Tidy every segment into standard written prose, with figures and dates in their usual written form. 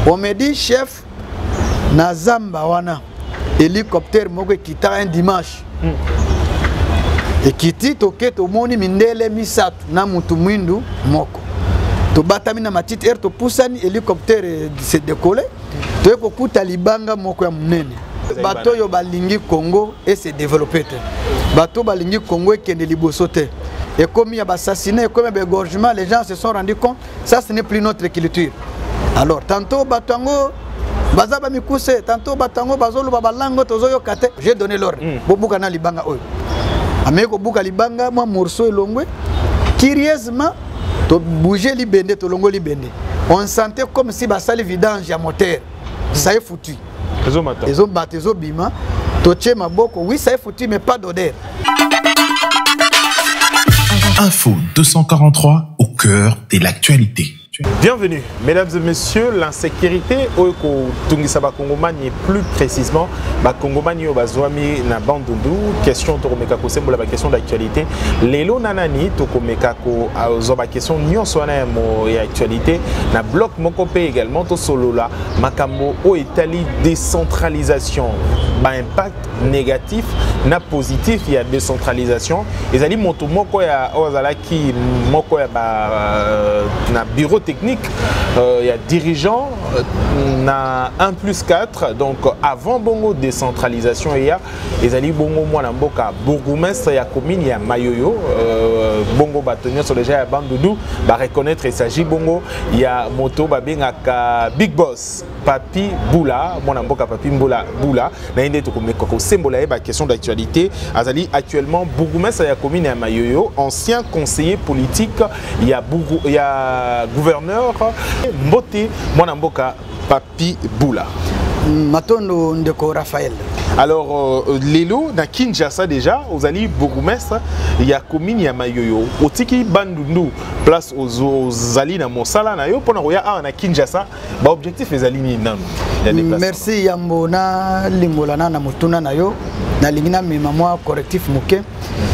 On me dit chef na zamba wana hélicoptère moko kita un dimanche. Et kiti toke to moni mindele misatu na mutu mwindu moko. To batami na matite air to pusani hélicoptère se décoller. To ko kuta libanga moko ya munene. Bato yo balingi Congo et se développer. Bato balingi Congo et kende liboso te. Et comme il y a assassiné, comme il y a égorgement, les gens se sont rendus compte, ça ce n'est plus notre culture. Alors, tantôt Batango, Bazaba Mikuse, tantôt Batango, Bazolo, Babalango, Tozoyo Kate, j'ai donné l'ordre. Bobukana Libanga Oyo. Ameko Buka Libanga, moi Morceau et Longwe, curieusement, to bouger Libende, to Longo Libende. On sentait comme si Basali vidange à moteur. Ça est foutu. Ils ont battu, ils ont bima. Toche Maboko, oui, ça est foutu, mais pas d'odeur. Info 243 au cœur de l'actualité. Bienvenue, mesdames et messieurs. L'insécurité au Tungisa Bakongomani et plus précisément Bakongomani au Bazwami na Bandundu. Question Tokomeka Kosembo la question d'actualité. Lelo Nanani Tokomeka Ko Zoba question Nyonswana mo et actualité. Na bloc Mokope également to solo la Makambo au Italie décentralisation. Ba impact négatif na positif il y a décentralisation. Les ali moto moko ya ozala ki moko ya ba na bureau technique, il y a dirigeants, na 1+4, donc avant bongo décentralisation, il y a les alliés bongo mwanamboka, bourgmestre, il y a commune, il y a Mayoyo, bongo bâtonnier sur les gens à Bandundu, bah reconnaître il s'agit bongo, il y a moto babengaka Big Boss, Papi Boula, mwanamboka Papi Boula, na inde to komeko symbole ba question d'actualité, azali actuellement bourgmestre, il y a commune, il y a Mayoyo, ancien conseiller politique, il y a gouverneur Mbote Mwanamboka Papi Boula. Matondo Ndeko Raphaël. Alors, Lelo, dans Kinshasa déjà, aux alliés bourgmestre, il y a commune, il y a Mayoyo. Au Tiki Bandundu, place aux alliés dans Monsala, na yo, pour nous à Kinshasa, l'objectif les alliés nan. Merci Yambona, Limolana, Namutuna Nayo, Nalingina, mais moi correctif Mouké.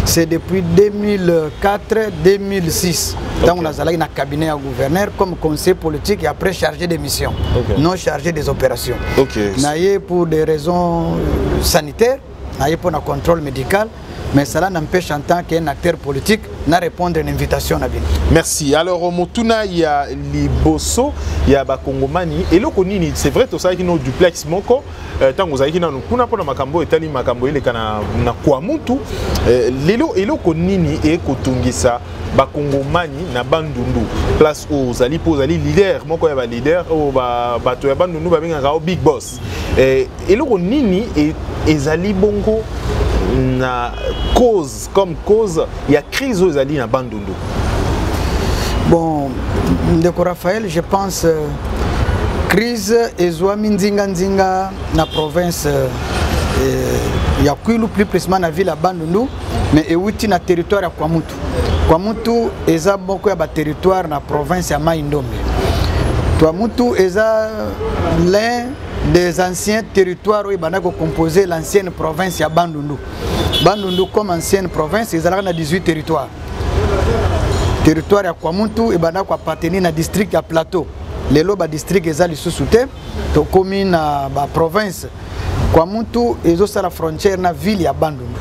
C'est depuis 2004-2006. Tant on a un cabinet à gouverneur comme conseiller politique et après chargé des missions, non chargé des opérations. Naïe pour des raisons sanitaires, naïe pour un contrôle médical, mais cela n'empêche en tant qu'un acteur politique de répondre à une invitation à vie. Merci. Alors au Motuna, il y a Liboso, il y a Bakongomani, et le Konini, c'est vrai tout ça qui nous duplex moko. Tant que vous avez dit non, kuna pona makambo etali makambo ile kana na kwa mutu lelo eloko nini e kotungisa bakongomani na Bandundu place aux ali po ali leader moko ya ba leader o ba bato ya Bandundu ba benga ka Big Boss eloko nini e ezali bongo na cause comme cause il y a crise aux ali na Bandundu. Bon, Ndeko Raphaël, je pense crise ezwami nzinga na province ya Kwilu plus précisément na ville ya Bandundu mais ewuti na territoire ya Kwamutu. Kwamutu eza boko ya ba territoire na province ya Mai-Ndombe. Kwamutu eza l'un des anciens territoires où ibana ko composer l'ancienne province ya Bandundu. Bandundu comme ancienne province ezalaka na 18 territoires. Territoire ya Kwamutu ibana ko appartenir na district ya Plateau. Les loba district ezali sous-souté to commune ba province Kwamutu ezo la frontière na ville ya Bandundu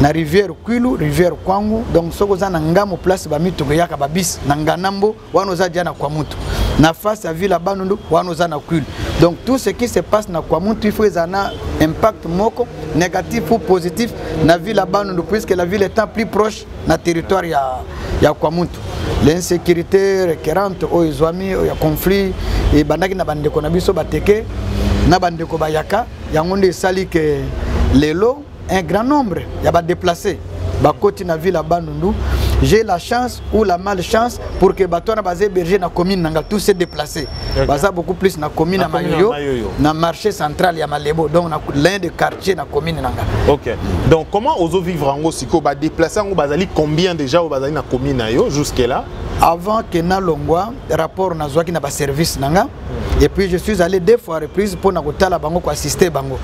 na rivière Kwilu rivière Kwangu donc soko za na ngamo place ba mituko yaka babis na nganambo wanoza dia na Kwamutu na face à ville ya Bandundu wanoza na Kwilu donc tout ce qui se passe na Kwamutu il faut ezana impact moko négatif ou positif na ville ya Bandundu puisque la ville étant plus proche na territoire ya Kwamutu. L'insécurité récurrente au Izwami, il y a conflit et bandaki na bandeko na biso bateke na bandeko bayaka yangonde sali que lelo un grand nombre ya ba déplacé ba koti na ville à Bandundu. J'ai la chance ou la malchance pour que batona basé berger na commune nanga tous se déplacer. Baza beaucoup plus na commune na Mayoyo na marché central ya Malebo donc na l'un des quartiers na commune nanga. OK. Donc comment ozo vivre en Siko ba déplacer en bazali combien déjà au bazali na commune na yo jusque là? Avant que na longwa rapport na zwaki na ba service nanga et puis je suis allé deux fois reprise pour na kotala bango ko assister bango.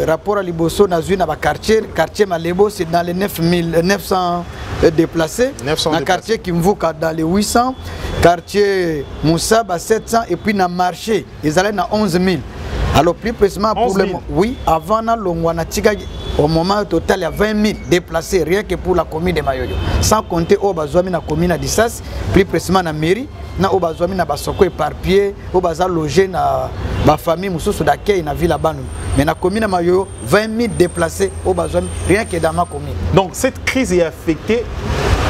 Rapport à Liboso na zui na ba quartier Malebo c'est dans les 900 déplacés. Dans le quartier Kimvuka dans les 800, quartier Moussa 700 et puis dans le marché, ils allaient dans 11 000. Alors plus précisément pour le oui, avant au moment total il y a 20 000 déplacés rien que pour la commune de Mayoyo. Sans compter au Bazoami na commune d'Issas, plus précisément na mairie, na au Bazoami na Basoko éparpillé, au Baza logé na ba famille mususu d'accueil na ville Banu. Mais na commune de Mayoyo, 20 000 déplacés au Bazoami rien que dans ma commune. Donc cette crise est affectée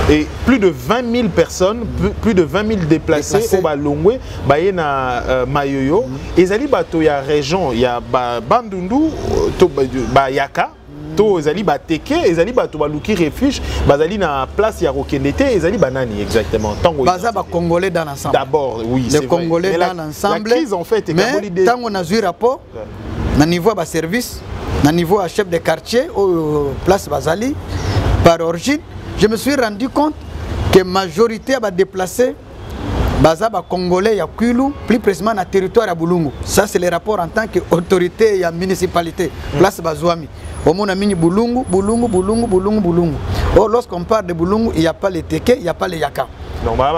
et plus de 20 000 personnes, plus de 20 000 déplacés au Balongwe, na Mayoyo. Et zali bato ya région, ya Bandundu, Yaka. Ezali bateke, ezali bato baluki refuge, bazali na place ya Rokendete, ezali banani exactement. Baza ba Congolais dans l'ensemble. D'abord, oui, les Congolais dans l'ensemble. La crise en fait est mais tant on a eu rapport, na niveau ba service, na niveau à chef de quartier au place Bazali par origine, je me suis rendu compte que la majorité va déplacer baza ba Congolais ya Kwilu, plus précisément na territoire ya Bulungu. Ça c'est les rapports en tant qu'autorité et municipalité. Place Bazouami. Au monde a mis Bulungu. Oh, lorsqu'on parle de Bulungu, il n'y a pas les Teke, il n'y a pas les Yaka.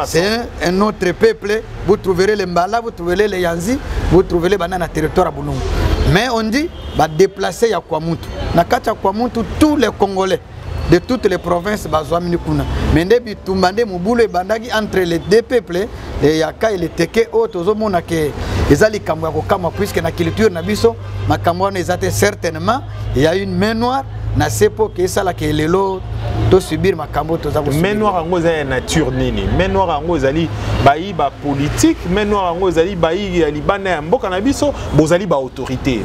C'est un autre peuple. Vous trouverez les Mbala, vous trouverez les Yanzi, vous trouverez les bananes à territoire à Bulungu. Mais on dit, bah déplacer ya Kwamutu. Nakata Kwamutu, tous les Congolais de toutes les provinces Bazouami Kuna. Mais depuis Tumbande Mouboule et Bandagi entre les deux peuples, les Yaka et les Teke, autres monde que ezali kamwa ko kamwa puisque na culture na biso makamwa na ezate certainement il y a une main noire na sepo que ça la que lelo to subir makambo to za ko main noire ngo za nature nini main noire ngo ezali bayi ba politique main noire ngo ezali bayi ya libana ya mboka na biso bozali ba autorité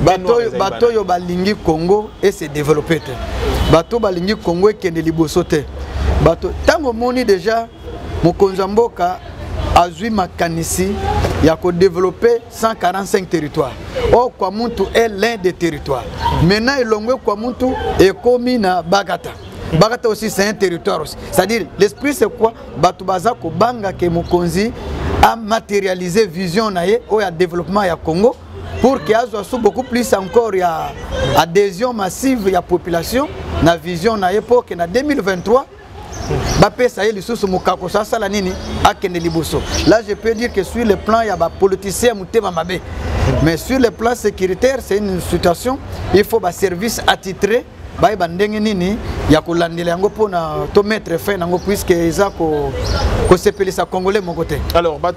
bato yo balingi Congo et se développer te bato balingi Congo kende liboso te bato tango moni déjà mokonza mboka azui makanisi il y a développé 145 territoires. Or, Kwamuntu est l'un des territoires. Maintenant, Elongwe Kwamuntu est commis à Bagata. Bagata aussi, c'est un territoire aussi. C'est-à-dire, l'esprit, c'est quoi? Batubaza Kobanga ke Mokonzi a matérialisé vision au développement du Congo pour qu'il y ait beaucoup plus encore adhésion massive de la population dans la vision de l'époque en 2023. Là, je peux dire que sur le plan, il y a des politiciens, mais sur le plan sécuritaire, c'est une situation, il faut des services attitrés. Il y a que mettre fin puisque ils Congolais mon côté. Alors, il y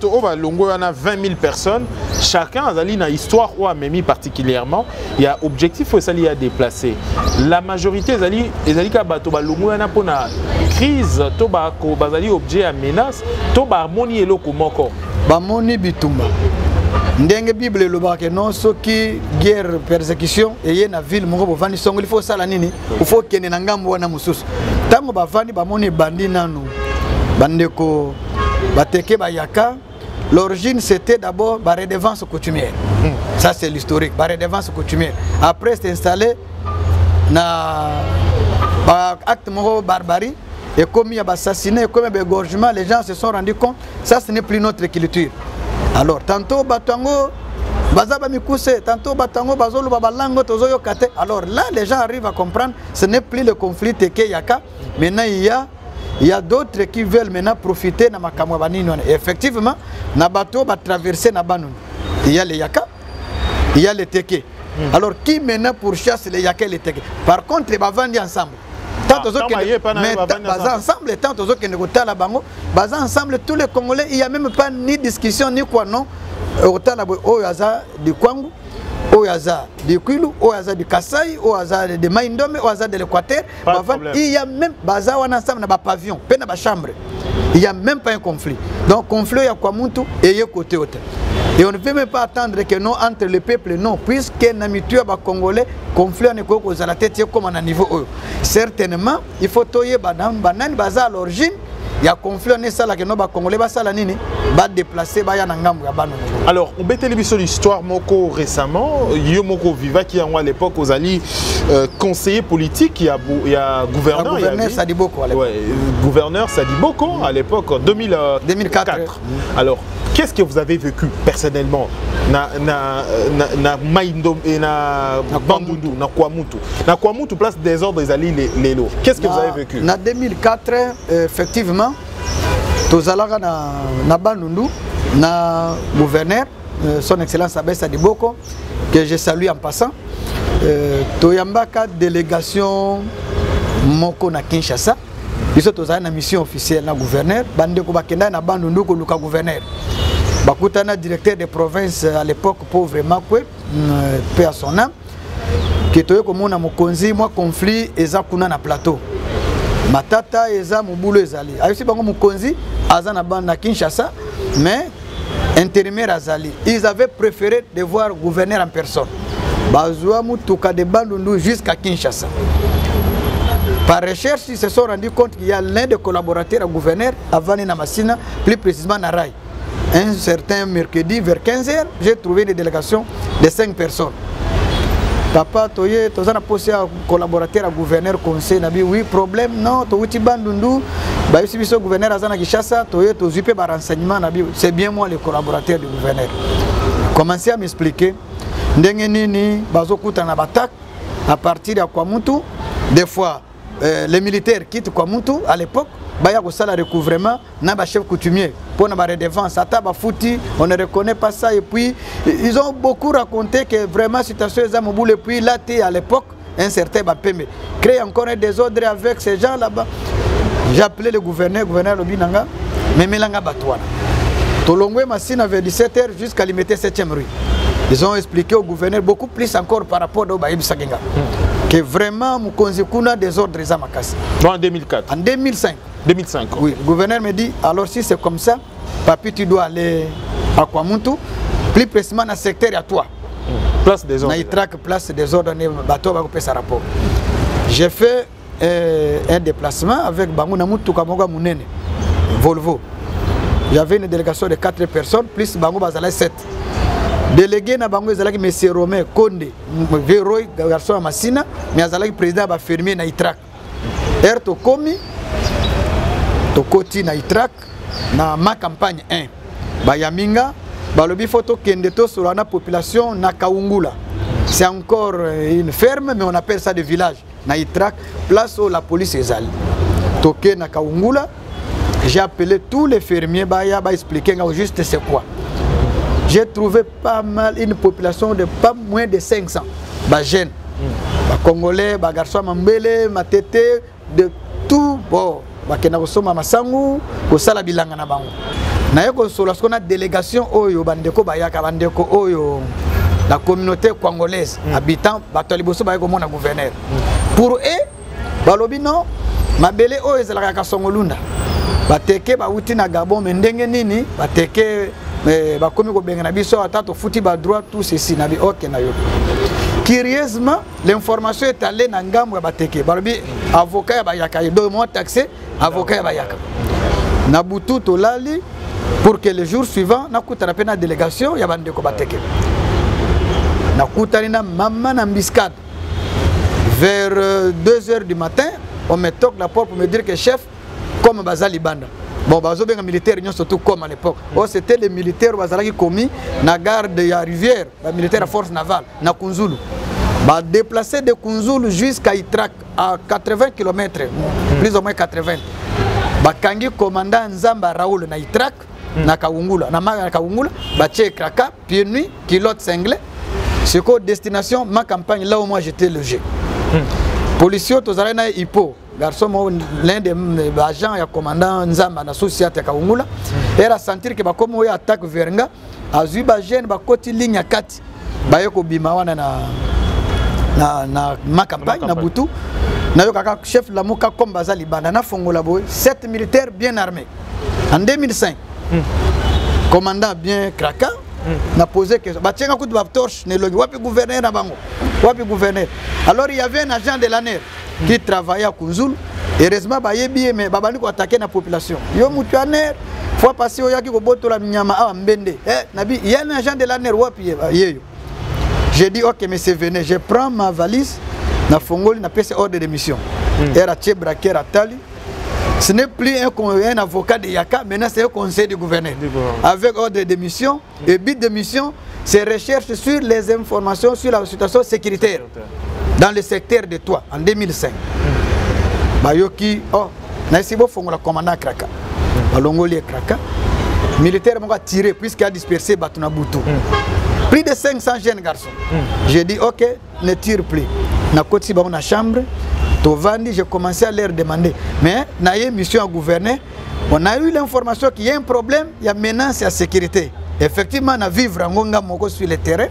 a 20 000 personnes. Chacun a une histoire ou a mis particulièrement. Il y a objectif aussi à déplacer. La majorité des crise, objet à menace, moni moni bitumba. Ndenge Bible lobaka non soki guerre persécution et na ville moko bovandi songo il faut sala nini il faut kene na ngambo wana mususu tango bavandi bamoni bandi nanu bandeko bateke bayaka l'origine c'était d'abord la redevance coutumière ça c'est l'historique la redevance coutumière après c'est installé na acte moko barbarie et comme il y a assassinat et comme il y a égorgement les gens se sont rendus compte ça ce n'est plus notre culture. Alors, tantôt Batango, Bazaba Mikuse, tantôt Batango, Bazolo, Babalango, Tozoyo Kate. Alors là, les gens arrivent à comprendre, ce n'est plus le conflit Teke Yaka. Maintenant, il y a d'autres qui veulent maintenant profiter de Makamwabani. Effectivement, Nabato va traverser Nabanun. Il y a les Yaka, il y a les Teke. Alors, qui maintenant pourchasse les Yaka et les Teke? Par contre, ils vont vendre ensemble. Ensemble, tant aux autres qui ne la bango, ensemble, tous les Congolais, il n'y a même pas ni discussion ni quoi non. Au hasard du Kwangu, au hasard du Kwilu, au hasard du Kasaï, au hasard de Maïndome, au hasard de l'Équateur. Il y a même bazar ensemble dans pavillon, dans la chambre. Il n'y a même pas un conflit. Donc, conflit, il y a Kwamuntu et il y a côté hôtel. Et on ne peut même pas attendre que non entre le peuple, non, puisque les Congolais, conflit à la tête comme à un niveau. Certainement, il faut toyer banan, banan, bazar à l'origine, il y a conflit on est ça là que nos ba congolais ba ça là nini ba déplacer ba ya na ngambo ya bano. Alors on beteli biso l'histoire moko récemment yo moko viva qui à l'époque aux alliés conseiller politique il y a gouverneur Sadiboko à l'époque. Ouais, gouverneur Sadiboko à l'époque 2004. Alors qu'est-ce que vous avez vécu personnellement na Maindo et na Bandundu na Kwamutu place des ordres des alliés les lots. Qu'est-ce que vous avez vécu? En 2004 effectivement tozalaka na Bandundu na gouverneur son excellence Abbé Sadiboko que je salue en passant toyambaka délégation moko na Kinshasa biso tozala na mission officielle na gouverneur bande ko bakenda na Bandundu ko luka gouverneur bakutana directeur de province à l'époque pauvre Makwe paix à son âme qui toye komona mokonzi moi conflit eza kuna na plateau matata eza mobulu ezali ayisi bango mokonzi aza na bande na Kinshasa mais intérimaire azali ils avaient préféré de voir gouverneur en personne bazwa mutuka de Bandundu jusqu'à Kinshasa. Par recherche, ils se sont rendus compte qu'il y a l'un des collaborateurs à gouverneur avant Namassina, plus précisément Narai. Un certain mercredi vers 15h, j'ai trouvé des délégations de 5 personnes. Papa, tu as posé un collaborateur à gouverneur conseil, oui, problème, non, tu as Bandundu, si le gouverneur a Kinshasa, tu as renseignement, c'est bien moi le collaborateur du gouverneur. Commencez à m'expliquer. Ndengenini, bazokuta na batak à partir de Kwamutu, des fois les militaires quittent Kwamutu à l'époque, baya ko sala recouvrement na ba chef coutumier pour na ba redevance ata ba fouti, on ne reconnaît pas ça et puis ils ont beaucoup raconté que vraiment situation est mobile et puis là à l'époque un certain Bapembe crée encore un désordre avec ces gens là-bas. J'ai appelé le gouverneur Lobinanga, mais Melanga Batouana. Tolongwe Massina vers 17h jusqu'à limiter 7e rue. Ils ont expliqué au gouverneur beaucoup plus encore par rapport au Baïb Sagenga que vraiment Mukonzi Kuna des ordres à Makassi. En 2004. En 2005. 2005. Oui, le gouverneur me dit alors si c'est comme ça, papi tu dois aller à Kwamuntu, plus précisément dans le secteur à toi. Place des ordres. Place des ordres, bateau va couper sa rapport. J'ai fait un déplacement avec Bangouna Moutoukamaga Mounene, Volvo. J'avais une délégation de 4 personnes, plus Bango Bazala 7. Délégué na Bango Zalaki M. Romain Konde, Véroy, garçon à Massina, mais Zalaki président va fermer na Itrak. Erto Komi, Tokoti na Itrak, na ma campagne 1. Bayaminga, Balobi photo Kendeto sur la population na Kaungula. C'est encore une ferme, mais on appelle ça des villages. Na Itrak, place où la police est allée. Toké na Kaungula. J'ai appelé tous les fermiers, Baya, expliquer juste c'est quoi. J'ai trouvé pas mal une population de pas moins de 500 jeunes, Congolais, garçons, Mambele, Matete, de tout. Bon, Kenakosoma Masangu, Kosala Bilanga na bango. Nayeko solo ce qu'on a délégation Oyo, Bandeko Bayaka, Bandeko Oyo, la communauté congolaise, habitant, Bataliboso Bayako Mona gouverneur. Pour eux, Balobi non, Mabele Oyo Zalaka Kasongolunda. Bateke bauti na Gabon mendenge nini bateke bakomi ko benga na biso atato futi ba droit tout ceci na bi OK na yo. Curieusement, l'information est allée na ngambo ya bateke. Balobi avocat ya bayaka do mo taxé avocat ya bayaka. Na butu to lali pour que le jour suivant na kutana pe na délégation ya bande ko bateke. Na kutani na maman na mbiscade. Vers 2h du matin, on me toque la porte pour me dire que chef comme Bazali Banda. Bon, Bazo bien militaire, surtout comme à l'époque. Oh, c'était les militaires Bazali qui commis na garde de la rivière, les militaires à force navale, na Kunzulu. Bah déplacé de Kunzulu jusqu'à Itrak à 80 km, plus ou moins 80. Bah kangi commandant Nzamba Raoul na Itrak, na Kaungula, na Maga Kaungula, bah tché Kraka, pied nuit, kilote cinglé. C'est quoi destination ma campagne là où moi j'étais logé. Policiers tous na Ipo. Garçon, l'un des agents et commandant Nzamba na société Kaungula, era sentir que comme on attaque Verenga, azu ba jeune ba côté ligne à 4, ba yoko bimawana na ma campagne na Butu, na yo kaka chef la moka comme Bazali Banda na Fongola boy, 7 militaires bien armés. En 2005, commandant bien Kraka, n'a posé que ba tienga coup de torche ne logi wapi gouverneur na bango, wapi gouverneur. Alors il y avait un agent de l'ANER qui travaillait à Kunzulu, heureusement bayebi mais babandi ko attaquer na population yo mutu aner faut passer oyaki ko botola minyama a mbende nabi il y a un agent de l'ANER wapi yeyo. J'ai dit OK monsieur venez, je prends ma valise na fongoli na pese ordre de mission. Era Tchebraker Atali. Ce n'est plus un avocat de Yaka, maintenant c'est un conseil du gouverneur. Avec ordre de mission, et but de mission, c'est recherche sur les informations sur la situation sécuritaire dans le secteur de Toit en 2005. Bayoki, Naisibo Fongola commandant Kraka. Balongoli Kraka. Militaire m'a tiré puisqu'il a dispersé Batunabutu. Plus de 500 jeunes garçons. J'ai dit OK, ne tire plus. Na koti ba na chambre. Tovandi, j'ai commencé à leur demander. Mais, dans une mission à gouverner, on a eu l'information qu'il y a un problème, il y a menace à la sécurité. Effectivement, on a vivre en Ngonga Moko sur le terrain.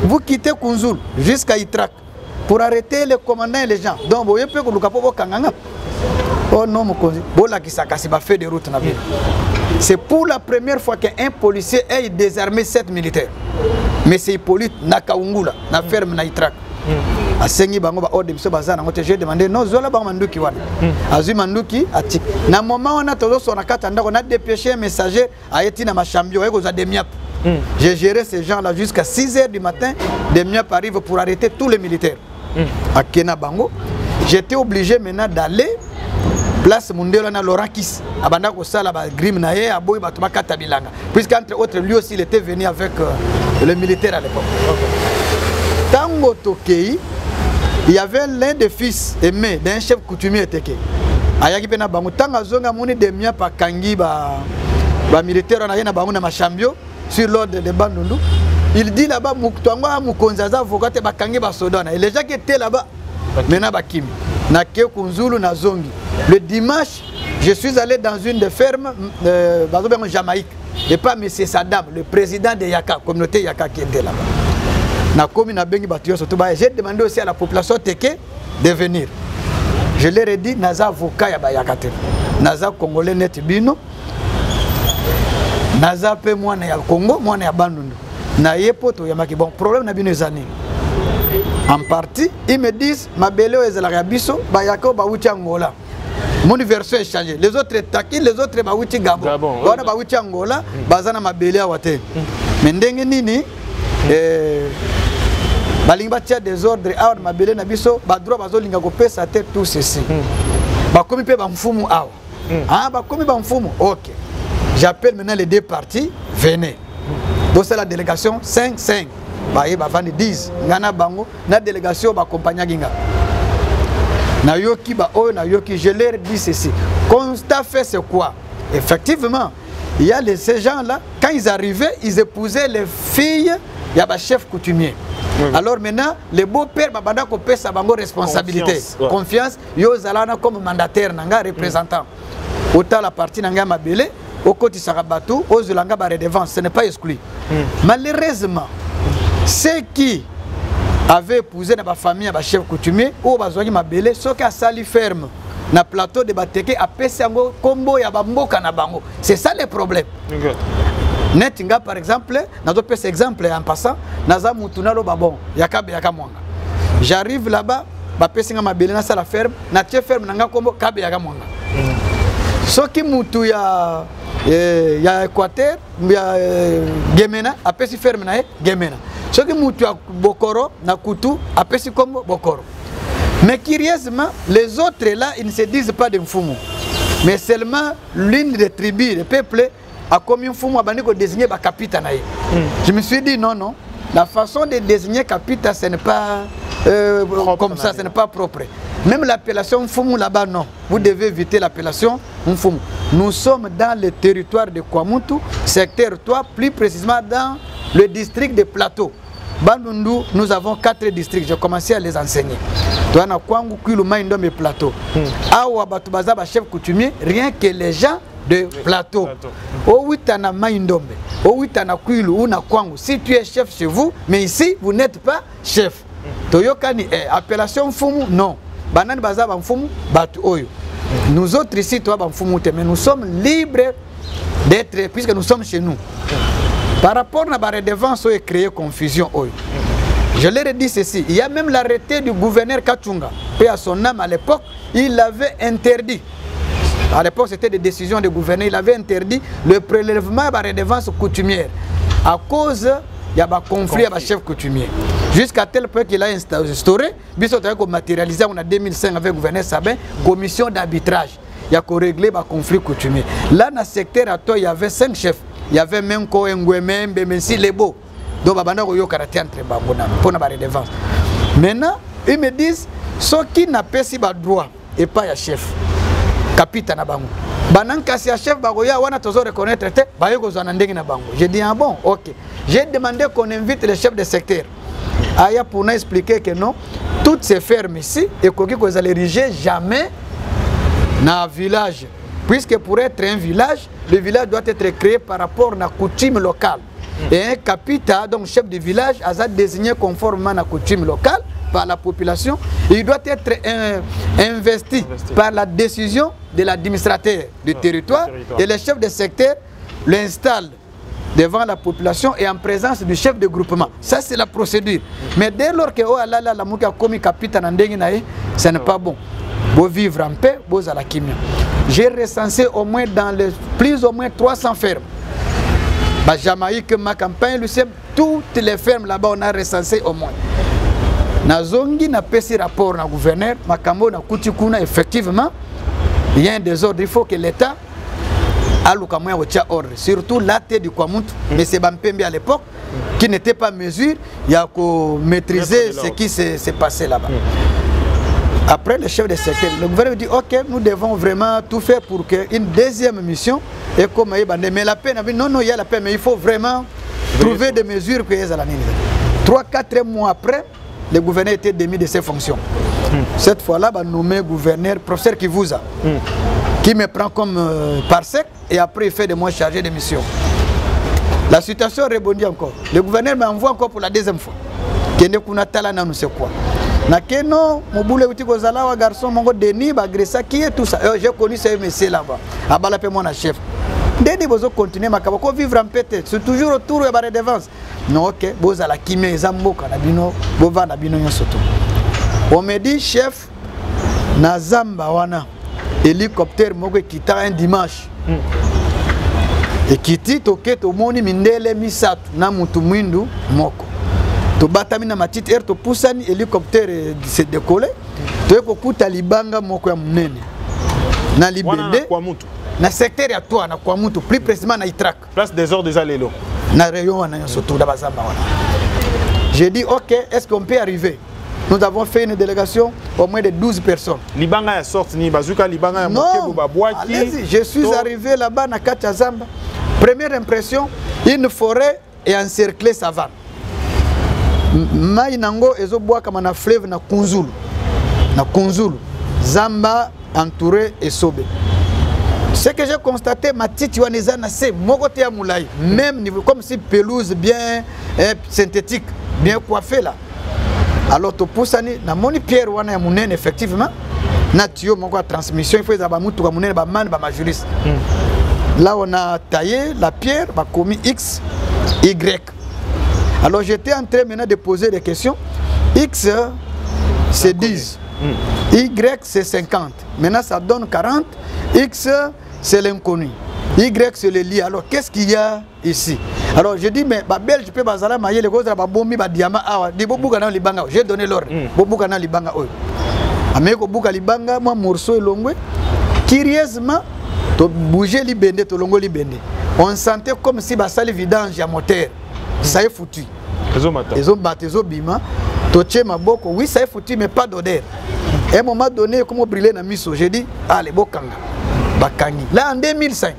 Vous quittez Kunzul jusqu'à Itrak pour arrêter les commandants et les gens. Donc, vous pouvez vous Kanganga. Oh non, mon cousin. Fait de route. C'est pour la première fois qu'un policier ait désarmé 7 militaires. Mais c'est Hippolyte Nakaungula, na ferme na Itrak. A sengi bango ba ordre biso bazana ngote j'ai demandé non zola ba manduki wana azui manduki ati na moment on a tozo sona kata ndako na dépêché un messager a été na machambio eko za demiap. J'ai géré ces gens là jusqu'à 6h du matin. Demiap arrive pour arrêter tous les militaires à Kena Bango. J'étais obligé maintenant d'aller place Mundela na Laurent Kiss abanda ko sala ba grim na ye aboy ba tuma kata bilanga puisqu'entre autres lui aussi il était venu avec le militaire à l'époque. Tango Tokei, il y avait l'un des fils aimés d'un chef coutumier Teke. Ayaki pena bango tanga zonga moni de mia pa kangi ba militaire na yena bango na machambio sur l'ordre de Bandundu. Il dit là-bas mukutangwa mukonzaza avocat ba kangi ba sodana. Et les gens qui étaient là-bas maintenant ba kimi na ke kunzulu na zongi. Le dimanche, je suis allé dans une des fermes en Jamaïque et pas monsieur Saddam, le président de Yaka, communauté Yaka qui était là-bas. J'ai demandé aussi à la population Teke de venir. Je leur ai dit, Naza avocat ya Bayakate, Naza Congolais net bino, Naza pe moi na Congo, moi na Bandundu. Na yepoto ya maki bon problème na bino zani. En partie, ils me disent, ma belle est la Rabiso, Bayako Bauti Angola. Mon version est changée. Les autres Taki, les autres Bauti Gabon. Voilà Bauti Angola, Bazana ma belle à Wate. Mais ndenge nini balinga tia des ordres awa mabele na biso ba droit bazolinga ko pesa te tout ceci ba komi pe ba mfumu awa ba komi ba mfumu OK j'appelle maintenant les deux parties venez donc c'est la délégation 5 ba ye ba vandi 10 ngana bango na délégation ba compagnie ginga na yoki ba o na yoki je leur dis ceci constat fait c'est quoi effectivement il y a ces gens là quand ils arrivaient ils épousaient les filles il y a ba chef coutumier. Alors maintenant, les beaux-pères, babanda ko pesa bango responsabilité, confiance, yo zalana comme mandataire nanga représentant. Autant la partie nanga mabele, au côté sarabatu, aux zulanga ba redevance, ce n'est pas exclu. Malheureusement, ceux qui avaient épousé dans ma famille, ma chef coutumier, ou bazouagi mabele, ceux qui a sali ferme, na plateau de Bateke, a pesa yango combo ya bamboka na bango. C'est ça le problème. Netinga par exemple, nazo pesa exemple en passant, naza mutunalo babon, yakabe yakamwanga. J'arrive là-bas, ba pesinga mabele na sala ferme, na tie ferme nanga kombo kabe yakamwanga. Soki mutu ya Équateur, ya Gemena, apesi ferme na Gemena. Soki mutu ya Bokoro na Kutu, apesi kombo Bokoro. Mais curieusement, les autres là, ils ne se disent pas de Mfumu. Mais seulement l'une des tribus, des peuples a commis Mfumu abandi ko désigner ba capita na ye. Je me suis dit non, la façon de désigner capita ce n'est pas comme ça, ce n'est pas propre. Même l'appellation Mfumu là-bas non. Vous devez éviter l'appellation Mfumu. Nous sommes dans le territoire de Kwamutu, secteur 3, plus précisément dans le district de Plateau. Bandundu, nous avons 4 districts, j'ai commencé à les enseigner. Toana Kwangu, Kwilu, Ndombe, Plateau. Awa Batubaza, chef coutumier, rien que les gens de Plateau. Au Witana Maïndombe, au Witana Kwilu ou na Kwangu. Si tu es chef chez vous, mais ici vous n'êtes pas chef. Toyokani appellation Mfumu, non. Banan Baza Mfumu, Batu Oyo. Nous autres ici, toi Mfumu, mais nous sommes libres d'être, puisque nous sommes chez nous. Par rapport à la redevance, on a créé confusion. Je leur ai dit ceci, il y a même l'arrêté du gouverneur Kachunga, paix à son âme à l'époque, il avait interdit, à l'époque c'était des décisions du gouverneur, il avait interdit le prélèvement de la redevance coutumière à cause il y a un conflit avec le chef coutumier. Jusqu'à tel point qu'il a instauré, il matérialisé en 2005 avec le gouverneur Sabin, commission d'arbitrage. Il y a réglé le conflit coutumier. Là, dans le secteur à toi, il y avait 5 chefs. Il y avait même Ngweme, Bemensi, Lebo. Donc, il y a un caractère entre pour la redevance. Maintenant, ils me disent, ceux qui n'ont pas si droit et pas le chef, capitaine à Bango. Banankasi ya chef bagoya wana tozo reconnaître te bayoko zana ndengi na bango. J'ai dit ah bon, OK. J'ai demandé qu'on invite les chefs de secteur. Aya pour nous expliquer que non, toutes ces fermes ici et qu'on allait ériger jamais dans un village. Puisque pour être un village, le village doit être créé par rapport à la coutume locale. Et un capita, donc chef de village, a désigné conformément à la coutume locale par la population, il doit être investi par la décision de l'administrateur du territoire et le chef de secteur l'installe devant la population et en présence du chef de groupement. Ça c'est la procédure. Mais dès lors que la mouka komi capitaine ça n'est pas bon. Vous vivre en paix, vous à la kimia. J'ai recensé au moins dans les plus ou moins 300 fermes. Jamaïque, ma campagne, toutes les fermes là-bas on a recensé au moins. Nazongi n'a pas ce rapport na gouverneur, makambo na kutikuna effectivement il y a un désordre, il faut que l'État a le moyen de ordre, surtout l'acte du Kwamutu, mais c'est Bampembe à l'époque qui n'était pas mesure, il y a qu'à maîtriser ce qui s'est passé là-bas. Après le chef de secteur, le gouvernement dit ok, nous devons vraiment tout faire pour qu'une deuxième mission et comme mais la paix, non, il y a la paix, mais il faut vraiment trouver des mesures pour les années. 3-4 mois après, le gouverneur était démis de ses fonctions. Cette fois-là, on a nommé gouverneur, professeur Kivuza, qui me prend comme parsec et après il fait de moi chargé de mission. La situation rebondit encore. Le gouverneur m'envoie encore pour la deuxième fois. Kende kuna tala na nous c'est quoi. Na keno mobule uti kozala wa garçon mongo Denis bagressa qui est tout ça. J'ai connu ce monsieur là-bas. Abala pe mon chef. Denis bozo continuer makaba ko vivre en paix, c'est toujours autour de la redevance. Non OK, boza la kimia ezamboka na bino, bova na bino nyosoto. On me dit chef na zamba wana hélicoptère moko kita un dimanche. Et kiti toke to moni mindele misatu na mutu mwindu moko. To batami na matite air to pusani hélicoptère se décoller. To ekokuta libanga moko ya munene. Na libende na secteur ya toi na Kwamutu plus précisément na Itrak. Place des ordres des allélos. Na rayon wana nyosoto da bazamba wana. J'ai dit OK, est-ce qu'on peut arriver? Nous avons fait une délégation au moins de 12 personnes. Libanga est sorti ni bazuka libanga ya moke babwaki. Je suis arrivé là-bas na Kachazamba. Première impression, une forêt est encerclée savane. Maïnango ezobwa kama na fleuve na Kunzulu. Na Kunzulu, Zamba entouré et Sobe. Ce que j'ai constaté, ma petite Yohanezana, c'est Mogote ya Moulay, même niveau, comme si pelouse bien synthétique, bien coiffée là. Alors, tu pousses na moni pierre wana ya munene effectivement, na tuyau moko transmission, il faut que mutu ka munene ba man ba majuriste. Là, on a taillé la pierre, ba commis X, Y. Alors, j'étais en train maintenant de poser des questions. X, c'est 10. Y, c'est 50. Maintenant, ça donne 40. X, c'est l'inconnu. Y, c'est le lit. Alors, qu'est-ce qu'il y a ici? Alors, je dis, mais Belge, je peux bazala mailler les gosses, bombi, diamant, libanga. J'ai donné l'ordre. Bobukana libanga. Ameko buka libanga, moi, morceau et longwe. Curieusement, to bouger libende, to longo libende. On sentait comme si basali vidange à moteur. Ça est foutu. Ils ont battu, ils ont bima. Toché ma boko, oui, ça est foutu, mais pas d'odeur. À un moment donné, comme on brûlait dans miso, j'ai dit, allez, bokanga. Bakangi. Là, en 2005,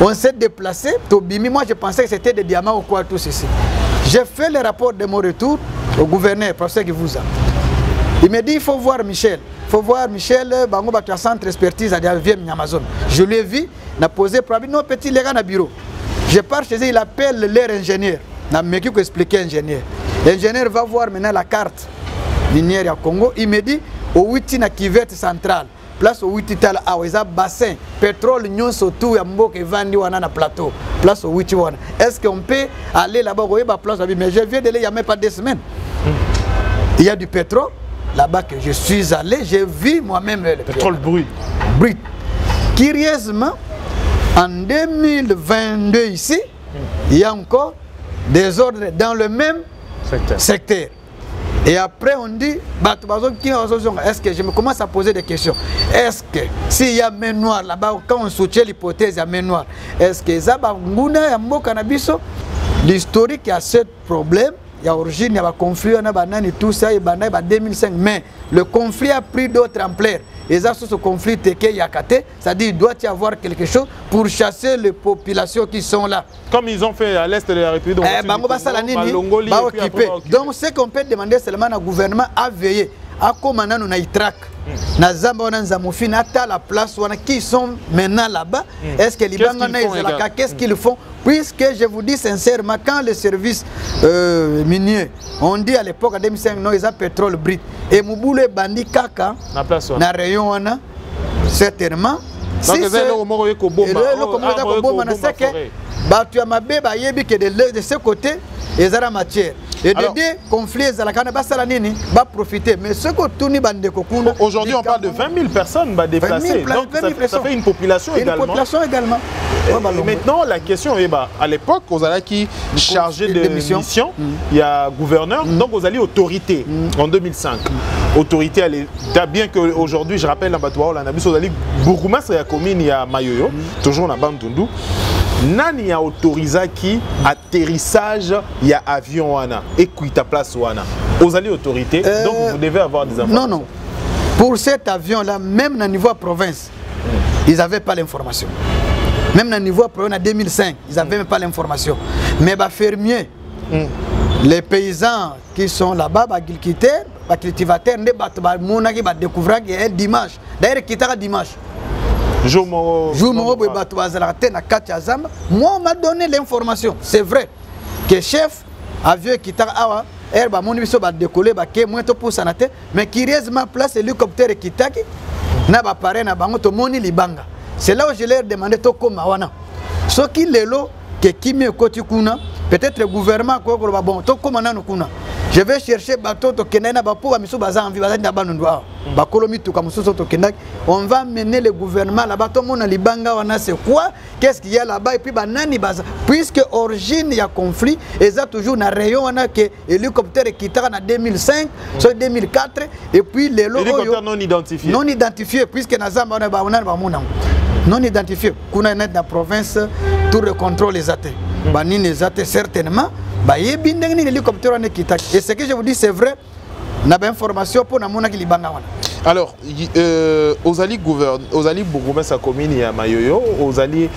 on s'est déplacé. Moi, je pensais que c'était des diamants ou quoi, tout ceci. J'ai fait le rapport de mon retour au gouverneur, professeur Kivuza. Il me dit, il faut voir Michel. Il faut voir Michel, Bango Batua Centre Expertise à Amazon. Je l'ai vu, il a posé problème. Non, petit, les gars, dans le bureau. Je pars chez eux, il appelle leur ingénieur. Il m'a expliqué ingénieur. L'ingénieur va voir maintenant la carte minière à Congo. Il me dit, au 8 na Kivette centrale, place au 8 tala aweza bassin pétrole nyonso tout ya mboka vandi wana na plateau place au 8 wana est-ce qu'on peut aller là-bas ba place mais je viens de là il y a même pas 2 semaines il y a du pétrole là-bas que je suis allé j'ai vu moi-même le pétrole brut curieusement en 2022 ici il y a encore des ordres dans le même secteur. Et après on dit, est-ce que je me commence à poser des questions? Est-ce que s'il y a main noire là-bas, quand on soutient l'hypothèse, il y a main noire, est-ce que ça va l'historique il y a ce problème, il y a origine, il y a un conflit, il y a tout ça, il y a 2005, mais le conflit a pris d'autres ampleurs. Et ça, ce conflit, c'est-à-dire qu'il doit y avoir quelque chose pour chasser les populations qui sont là. Comme ils ont fait à l'est de la République. Donc, ce qu'on peut demander seulement au gouvernement à veiller. À comment on a Itrak, na Zamba, na Zamofine, à la place qui sont maintenant là-bas. Est-ce que les Bangana, qu'est-ce qu'ils font? Puisque je vous dis sincèrement, quand les services miniers, on dit à l'époque, en 2005, non, ils ont pétrole brut. Et Mouboule Bandi Kaka, na rayon, certainement. Si c'est de ce côté, ils ont la matière. Et de deux conflits, ils vont profiter. Mais ce que tout le monde aujourd'hui, on parle de 20 000 personnes déplacées. Donc ça fait une population également. Une population également. Et maintenant, la question est, à l'époque, vous allez qui chargé de mission, il y a gouverneur, donc vous allez autorité en 2005. Autorité, bien qu'aujourd'hui, je rappelle, vous allez Bourgoumas, il y a commune, il y a Mayoyo, toujours dans Bandundu. Nani y a autorisé qui atterrissage il y a avion wana et quitte place wana. Vous allez autorité donc vous devez avoir des informations. Non. Pour cet avion là même au niveau de province, ils n'avaient pas l'information. Même au niveau de province en 2005, ils n'avaient même pas l'information. Mais les fermiers, les paysans qui sont là-bas, les agriculteurs, les cultivateurs, ils vont découvrir qu'il y a un dimanche. D'ailleurs, qui est dimanche. Moi, on m'a donné l'information. C'est vrai que chef avion qui t'a décollé, mais curieusement place l'hélicoptère qui t'a n'a pas paré na bango to moni libanga. C'est là où je leur demandé to koma wana. Ce qui est là que qui me côté kuna peut-être le gouvernement ko bon to koma nanu kuna. Je vais chercher bateau to kenena ba pour miso baza envie baza na banundwa. Ba kolomi to comme so to kenak. On va mener le gouvernement là-bas to mona libanga wana c'est quoi? Qu'est-ce qu'il y a là-bas et puis banani baza puisque origine ya conflit et ça toujours na rayon wana que hélicoptère qui t'a en 2005, sur 2004 et puis les logos non identifiés. Non identifiés puisque na zamba on ba mona non identifié. Kuna net na province tout le contrôle les athées. Banini les athées certainement. Et ce que je vous dis, c'est vrai. On a une information pour nous. Alors, aux alliés Bourgoumès à commune à Mayoyo, aux alliés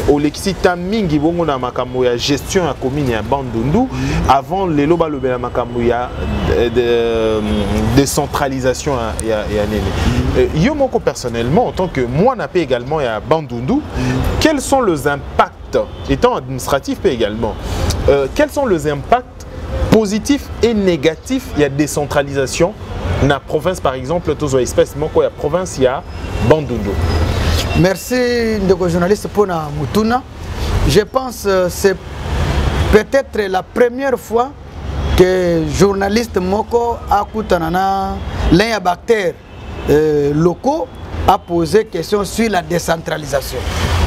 au Lexita Mingi Bongo na Makamouya gestion à commune à Bandundu, avant les loba lobe na Makamouya décentralisation à Nene. Yomoko personnellement, en tant que moi n'a pas également à Bandundu, quels sont les impacts, étant administratif également, quels sont les impacts positifs et négatifs il y a décentralisation dans la province par exemple tous les espèces il y a province il y a Bandundu. Merci de journaliste pour na mutuna. Je pense c'est peut-être la première fois que journaliste moko a kutanana l'inbacteur locaux a posé question sur la décentralisation.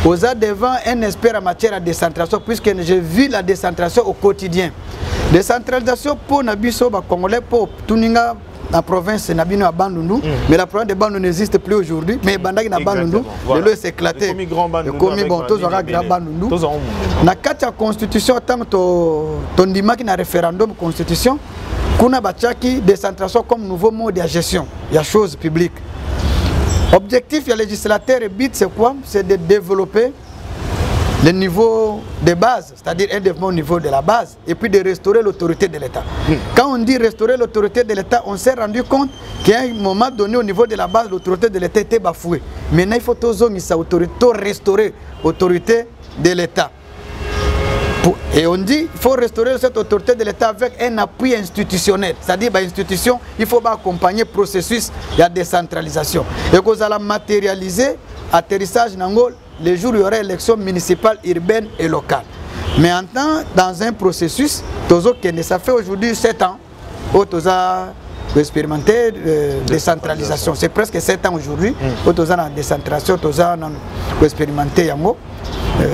Vous êtes devant un expert en matière de décentralisation puisque j'ai vu la décentralisation au quotidien. Décentralisation pour Nabiso, Congolais, pour Tuninga, la province de Nabino à Bandundu, mais la province de Bandundu n'existe plus aujourd'hui, mais Bandagi na Bandundu, le lieu s'est éclaté. Le commis bon, tous aura grand Bandundu. Na katia constitution, tant ton dima qui na référendum constitution, kuna bachaki décentralisation comme nouveau mode de gestion, il y a chose publique. Objectif du législateur et but c'est quoi? C'est de développer le niveau de base, c'est-à-dire un développement au niveau de la base, et puis de restaurer l'autorité de l'État. Quand on dit restaurer l'autorité de l'État, on s'est rendu compte qu'à un moment donné, au niveau de la base, l'autorité de l'État était bafouée. Maintenant, il faut restaurer l'autorité de l'État. Et on dit qu'il faut restaurer cette autorité de l'État avec un appui institutionnel. C'est-à-dire que l'institution, il faut accompagner le processus de décentralisation. Et que vous allez matérialiser l'atterrissage les jours où il y aura élection municipale, urbaine et locale. Mais en temps, dans un processus, ça fait aujourd'hui 7 ans où nous avons expérimenté la décentralisation. C'est presque 7 ans aujourd'hui où nous avons la décentralisation, nous avons expérimenté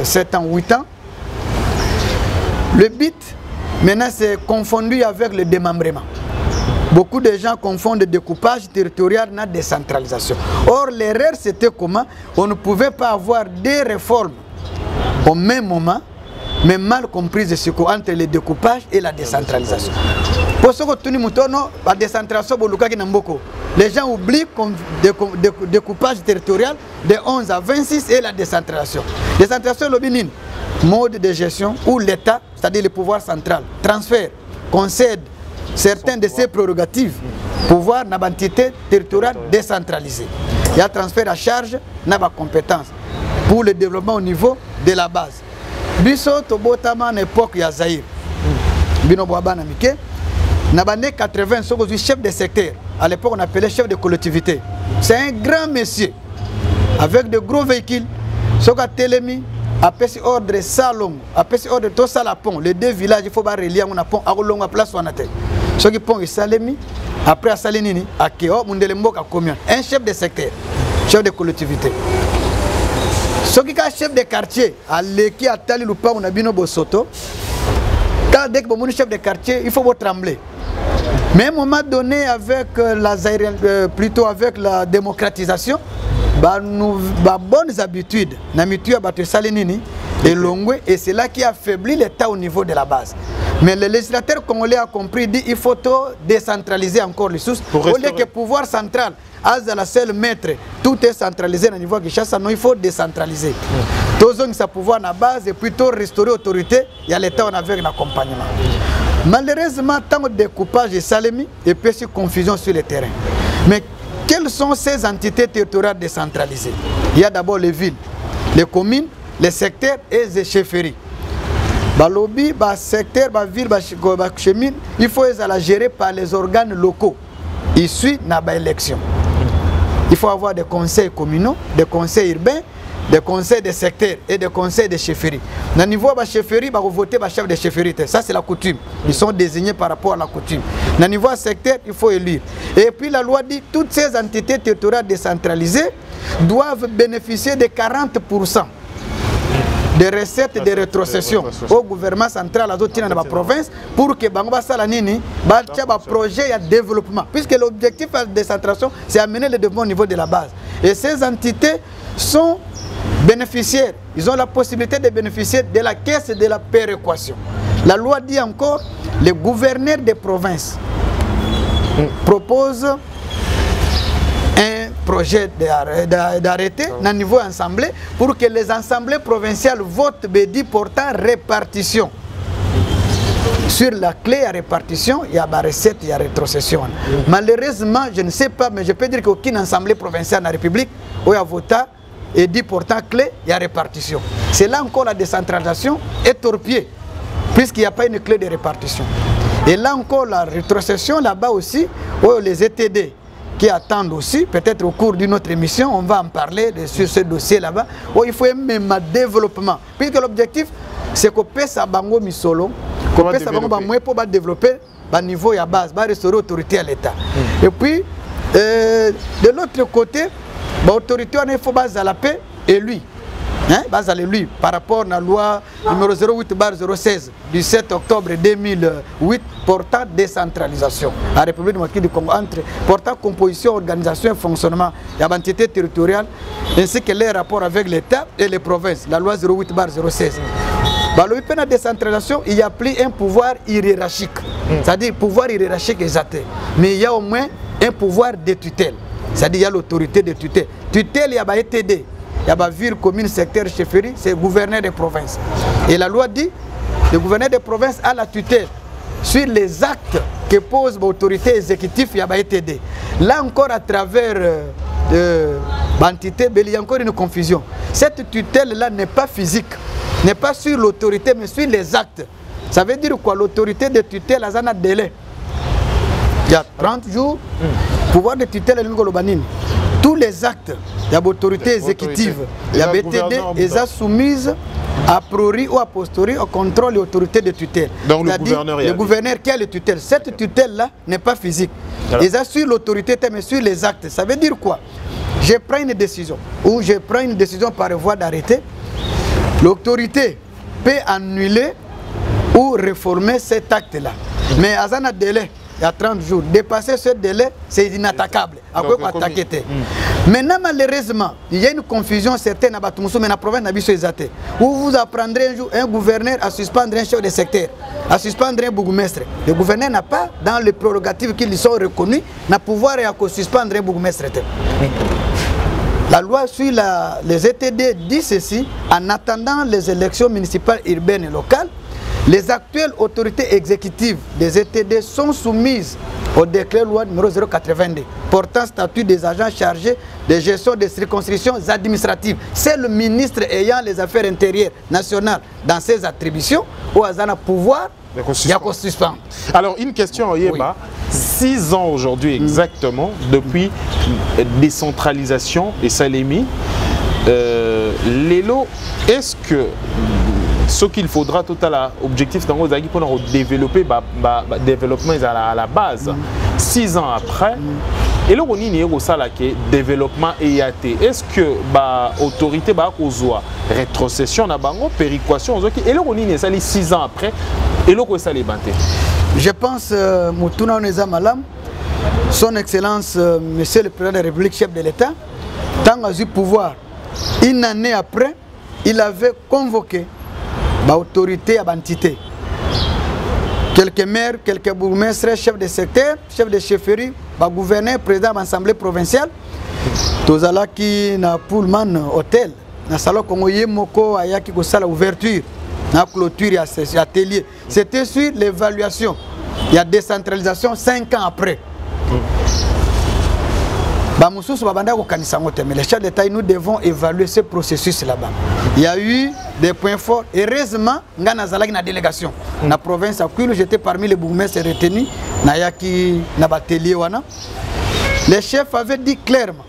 7 ans, 8 ans. Le but, maintenant, c'est confondu avec le démembrement. Beaucoup de gens confondent le découpage territorial et la décentralisation. Or, l'erreur, c'était comment on ne pouvait pas avoir des réformes au même moment, mais mal comprises entre le découpage et la décentralisation. Pour ce que la décentralisation, les gens oublient le découpage territorial de 11 à 26 et la décentralisation. Décentralisation, le mode de gestion où l'État, c'est-à-dire le pouvoir central, transfère, concède certains de ses prérogatives, pouvoir dans l'entité territoriale décentralisée. Il y a transfert à charge dans la compétence pour le développement au niveau de la base. Biso tobotama à l'époque ya Zaïre. Bino Boabana Mike. Dans les années 80, c'est chef de secteur. À l'époque, on appelait chef de collectivité. C'est un grand monsieur avec de gros véhicules. Soka Telemi, après ordre Salom, après ordre Tosalapon, les deux villages, il faut relier un pont à longue place ou à Natel. Ce qui pont est Salemi, après à Salinini, à Kéo, Mundelembo, à commune. Un chef de secteur, chef de collectivité. Ce qui est chef de quartier, à l'Eki, à Taliloupa, on a bino Bosoto. Dès que vous chef de quartier, il faut vous trembler. Mais à un moment donné, avec plutôt avec la démocratisation, bonnes habitudes, et c'est là qui affaiblit l'État au niveau de la base. Mais le législateur congolais a compris, dit qu'il faut décentraliser encore les sources. Au lieu que le pouvoir central, à la seule maître, tout est centralisé au niveau de Kinshasa, non, il faut décentraliser. Tous ont sa pouvoir à la base et plutôt restaurer l'autorité, il y a l'État avec l'accompagnement. Malheureusement, tant de découpage est salémi et puis de confusion sur le terrain. Mais quelles sont ces entités territoriales décentralisées? Il y a d'abord les villes, les communes, les secteurs et les chefferies. Balobi, secteur, ville, chemin, il faut les gérer par les organes locaux issus de l'élection. Il faut avoir des conseils communaux, des conseils urbains, des conseils de secteur et des conseils de chefferie. Au niveau de la chefferie, il faut voter le chef de chefferie. Ça, c'est la coutume. Ils sont désignés par rapport à la coutume. Au niveau du secteur, il faut élire. Et puis la loi dit que toutes ces entités territoriales décentralisées doivent bénéficier de 40% des recettes et des rétrocessions au gouvernement central, à la province, pour que Bangba Salanini ait un projet de développement. Puisque l'objectif de la décentration, c'est amener le développement au niveau de la base. Et ces entités sont bénéficiaires. Ils ont la possibilité de bénéficier de la caisse de la péréquation. La loi dit encore, les gouverneurs des provinces proposent un projet d'arrêté au niveau assemblée pour que les assemblées provinciales votent BD portant répartition. Sur la clé à répartition, il y a la recette, il y a la rétrocession. Malheureusement, je ne sais pas, mais je peux dire qu'aucune assemblée provinciale de la République où il y a voté et dit portant clé, il y a répartition. C'est là encore la décentralisation est torpillée, puisqu'il n'y a pas une clé de répartition. Et là encore la rétrocession, là-bas aussi, où les ETD qui attendent aussi, peut-être au cours d'une autre émission, on va en parler sur ce dossier là-bas, où il faut même un développement. Puisque l'objectif, c'est qu'on puisse à Bango Misolo, qu'on puisse à Bango Bamoué pour développer au niveau à base, pour restaurer l'autorité à l'État. Et puis, de l'autre côté, l'autorité, il faut baser à la paix et lui. Base à lui, par rapport à la loi numéro 08/016 du 7 octobre 2008 portant décentralisation à la République démocratique du Congo, entre portant composition, organisation et fonctionnement de l'entité territoriale, ainsi que les rapports avec l'État et les provinces, la loi 08/016. Dans la décentralisation, il y a plus un pouvoir hiérarchique, c'est-à-dire pouvoir hiérarchique exact, mais il y a au moins un pouvoir de tutelle, c'est-à-dire il y a l'autorité de tutelle. Tutelle, il y a ETD. Il y a la ville, commune, secteur, chefferie, c'est le gouverneur des provinces. Et la loi dit que le gouverneur des provinces a la tutelle sur les actes que pose l'autorité exécutive, il y a la ETD. Là encore, à travers l'entité, il y a encore une confusion. Cette tutelle-là n'est pas physique. n'est pas sur l'autorité, mais sur les actes. Ça veut dire quoi? L'autorité de tutelle a un délai. Il y a 30 jours, pouvoir de tutelle est tous les actes, il y a l'autorité exécutive, il y a BTD, et ça soumise a priori ou a posteriori au contrôle de l'autorité de tutelle. Donc le gouverneur qui a le tutelle. Cette tutelle-là n'est pas physique. Voilà. Et ça sur l'autorité, mais sur les actes. Ça veut dire quoi? Je prends une décision, ou je prends une décision par voie d'arrêté. L'autorité peut annuler ou réformer cet acte-là. Mais à un délai, il y a 30 jours. Dépasser ce délai, c'est inattaquable. À quoi attaquer? Maintenant, malheureusement, il y a une confusion certaine à Batumoussou, mais dans la province de où vous apprendrez un jour un gouverneur à suspendre un chef de secteur, à suspendre un bourgmestre. Le gouverneur n'a pas, dans les prérogatives qui lui sont reconnues, n'a pouvoir à suspendre un bourgmestre. La loi sur les ETD dit ceci: en attendant les élections municipales, urbaines et locales, les actuelles autorités exécutives des ETD sont soumises au décret loi numéro 082 portant statut des agents chargés de gestion des circonscriptions administratives. C'est le ministre ayant les affaires intérieures nationales dans ses attributions ou à un pouvoir de suspendre. Alors une question, Yeba. 6 ans aujourd'hui exactement depuis décentralisation et Salemi. Lélo, est-ce que ce qu'il faudra tout à l'objectif pour développer le développement à la base 6 ans après et là on est développement EAT, est-ce que l'autorité va causer rétrocession na bango péréquation et là on est 6 ans après et là on est banté? Je pense Moutouna Onezamalam, son excellence monsieur le président de la République, chef de l'État, tant a eu pouvoir, une année après, il avait convoqué l'autorité à l'entité. Quelques maires, quelques bourgmestres, chefs de secteur, chefs de chefferie, gouverneur, président de l'Assemblée provinciale, tous ceux qui na Pullman Hôtel, na salon Kongoye Moko ayaki ko sala ouverture, na clôture et atelier. C'était sur l'évaluation. Il y a décentralisation 5 ans après. Mais les chefs d'État, nous devons évaluer ce processus là-bas. Il y a eu des points forts. Heureusement, il y a une délégation. Dans la province à Kouilou, j'étais parmi les bourgmestres retenus. Les chefs avaient dit clairement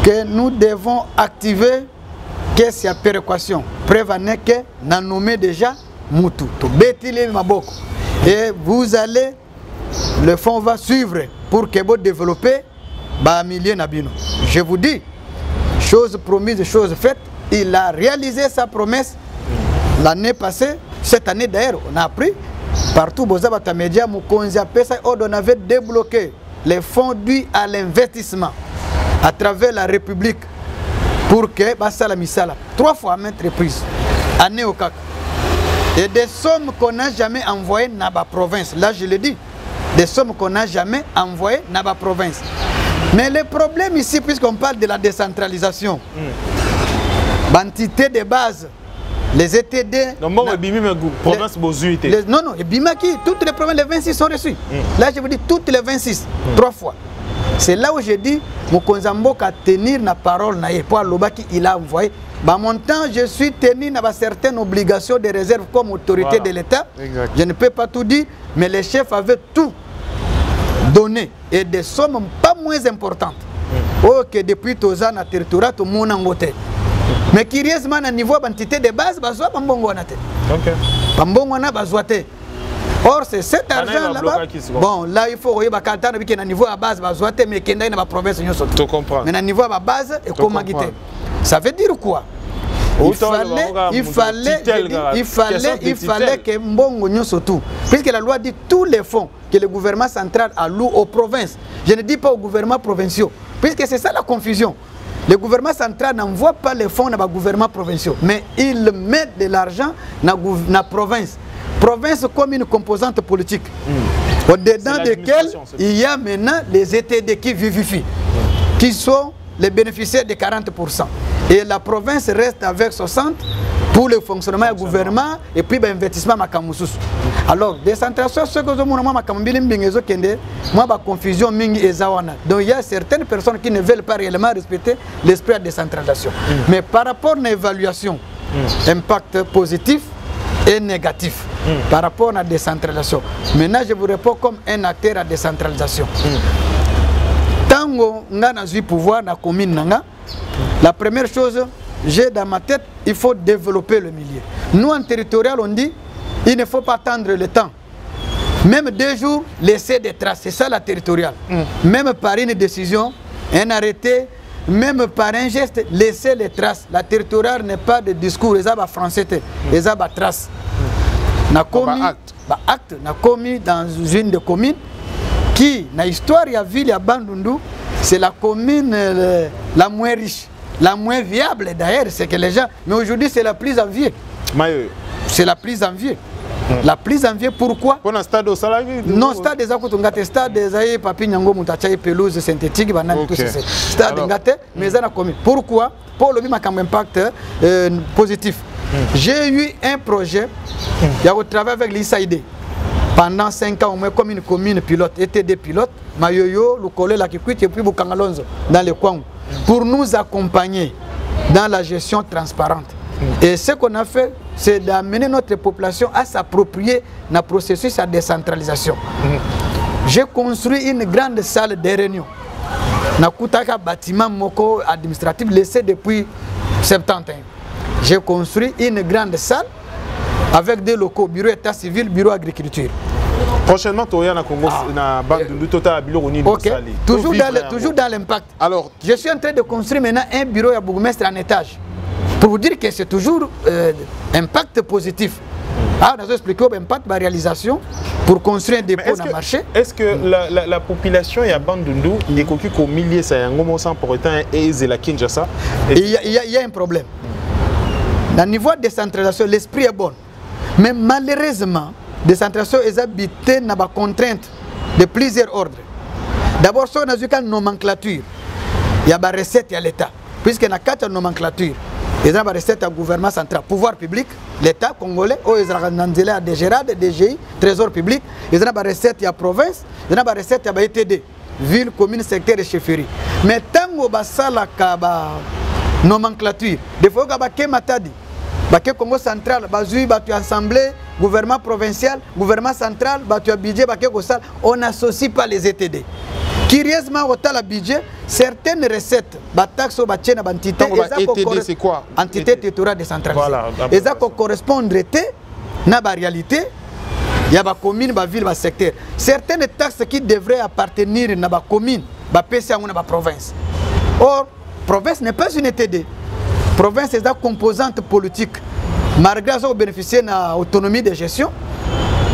que nous devons activer cette péréquation. Prévenez que nous nommons déjà Moutou. Et vous allez, le fonds va suivre pour que vous développez. Je vous dis, chose promise, chose faite, il a réalisé sa promesse l'année passée. Cette année d'ailleurs, on a appris partout, on avait débloqué les fonds dus à l'investissement à travers la République pour que Basala Misala, 3 fois à maintes reprises, année au CAC. Et des sommes qu'on n'a jamais envoyées dans la province. Là, je le dis, des sommes qu'on n'a jamais envoyées dans la province. Mais le problème ici, puisqu'on parle de la décentralisation, l'entité de base, les ETD... Non, non, toutes les provinces, les 26 sont reçues. Là, je vous dis, toutes les 26, 3 fois. C'est là où je dis, Mokonzambo a tenir la parole, pour Lobaki, il a envoyé. Mon temps, je suis tenu à certaines obligations de réserve comme autorité de l'État. Je ne peux pas tout dire, mais les chefs avaient tout donné et des sommes pas moins importantes. Ok, depuis tous ans, à territoire, tout le monde en voté. Mais curieusement, à niveau d'entité de base, bazoa bambongo na te. Ok. Bambongo na bazoate. Or c'est cet argent là-bas. Bon, là il faut regarder bakata na biki na niveau à base bazoate mais kenda na ba province nyoso. Tu comprends. Mais na niveau à base et comment guiter. Ça veut dire quoi? Il fallait que Mbongo nyoso tout. Puisque la loi dit tous les fonds que le gouvernement central alloue aux provinces. Je ne dis pas aux gouvernements provinciaux. Puisque c'est ça la confusion. Le gouvernement central n'envoie pas les fonds dans les gouvernements provinciaux, mais il met de l'argent dans la province. Province comme une composante politique, au-dedans desquelles il y a maintenant les ETD qui vivifient, qui sont les bénéficiaires de 40%. Et la province reste avec 60% pour le fonctionnement du gouvernement et puis l'investissement à Kamoussous. Alors, décentration, ce que je moi, confusion, donc il y a certaines personnes qui ne veulent pas réellement respecter l'esprit de décentralisation. Mais par rapport à l'évaluation, impact positif et négatif par rapport à la décentralisation. Maintenant, je vous réponds comme un acteur à décentralisation. Tant que nous pouvoir dans la commune, la première chose, j'ai dans ma tête, il faut développer le milieu. Nous, en territorial, on dit, il ne faut pas attendre le temps. Même 2 jours, laisser des traces. C'est ça la territoriale. Même par une décision, un arrêté, même par un geste, laisser les traces. La territoriale n'est pas de discours. Ils ont français, ils ont traces. Acte. N'a commis dans une des communes qui, dans l'histoire, il y a ville à Bandundu, c'est la commune la moins riche, la moins viable d'ailleurs, c'est que les gens. Mais aujourd'hui, c'est la plus enviée. C'est la plus enviée. La plus enviée, pourquoi? Pour un stade au salarié? Non, stade des Akutungate, stade des Aïe, Papi Nyango, Moutachaï, pelouse synthétique, banane, tout ça. Stade Ngate, mais ça n'a commis. Pourquoi? Pour le même impact positif. J'ai eu un projet, il y a travaillé avec l'ISAID. Pendant 5 ans, au moins comme une commune pilote, était des pilotes, Mayoyo, le collègue la Kikuit et puis Bukangalonzo, dans les coins, pour nous accompagner dans la gestion transparente. Et ce qu'on a fait, c'est d'amener notre population à s'approprier le processus de décentralisation. J'ai construit une grande salle de réunion. Nakutaka bâtiment moko administratif laissé depuis 71. J'ai construit une grande salle avec des locaux, bureau état civil, bureau agriculture. Prochainement, tu vas Congo, na Bandundu Total bureau toujours dans l'impact. Alors, je suis en train de construire maintenant un bureau à bourgmestre en étage. Pour vous dire que c'est toujours impact positif. Ah, nous expliquons l'impact de la réalisation pour construire un dépôt dans le marché. Est-ce que la population est à Bandundu, il y a un millier, c'est un gros sans pour autant et la Kinshasa? Il y a un problème. Dans le niveau de décentralisation, l'esprit est bon. Mais malheureusement, la décentralisation est habitée dans des contraintes de plusieurs ordres. D'abord, si on a une nomenclature, il y a des recettes à l'État. Puisqu'il y a 4 nomenclatures. Il y a des recettes au gouvernement central, pouvoir public, l'État congolais, il y a des GERAD, des DGI, trésor public, il y a des recettes à la province, il y a des recettes à la ETD, ville, commune, secteur et chefferie. Mais tant que la nomenclature, des fois, il y a des Congo central, il y a assemblée, gouvernement provincial, gouvernement central, il y a budget, on n'associe pas les ETD. Curieusement, au tal budget, certaines recettes, taxes ou entité, c'est quoi? Entité territoriale décentralisée. Et ça correspond à la réalité. Il y a des communes, des villes, des secteurs. Certaines taxes qui devraient appartenir à la commune, à la province. Or, la province n'est pas une ETD. La province est une composante politique. Malgré ça, on bénéficie de l'autonomie de gestion.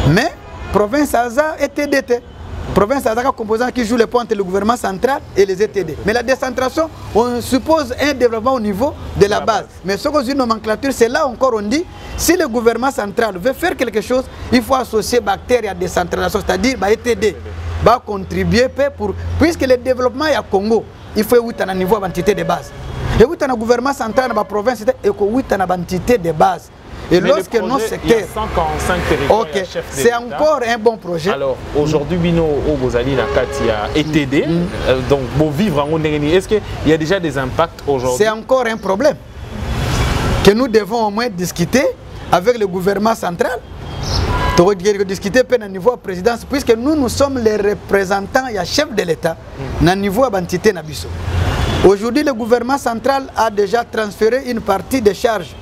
Mais la province a une ETD. La province a un composant qui joue le point entre le gouvernement central et les ETD. Mais la décentration, on suppose un développement au niveau de la base. Mais ce qu'on dit nomenclature, c'est là encore on dit, si le gouvernement central veut faire quelque chose, il faut associer bactéries à décentralisation, c'est-à-dire ETD, va contribuer pour, puisque le développement est à Congo, il faut être à un niveau d'entité de base. Et oui, dans le gouvernement central, dans la province, il faut être à une entité de base. Et mais lorsque nos secteurs... 145 territoires, okay. C'est encore un bon projet. Alors, aujourd'hui, Bino Ogozali Nakatia ETD, donc pour vivre en Ondengeni, est-ce qu'il y a déjà des impacts aujourd'hui? C'est encore un problème que nous devons au moins discuter avec le gouvernement central. Discuter au niveau de la présidence, puisque nous sommes les représentants et chefs de l'État au niveau de l'entité Nabiso. Aujourd'hui, le gouvernement central a déjà transféré une partie des charges.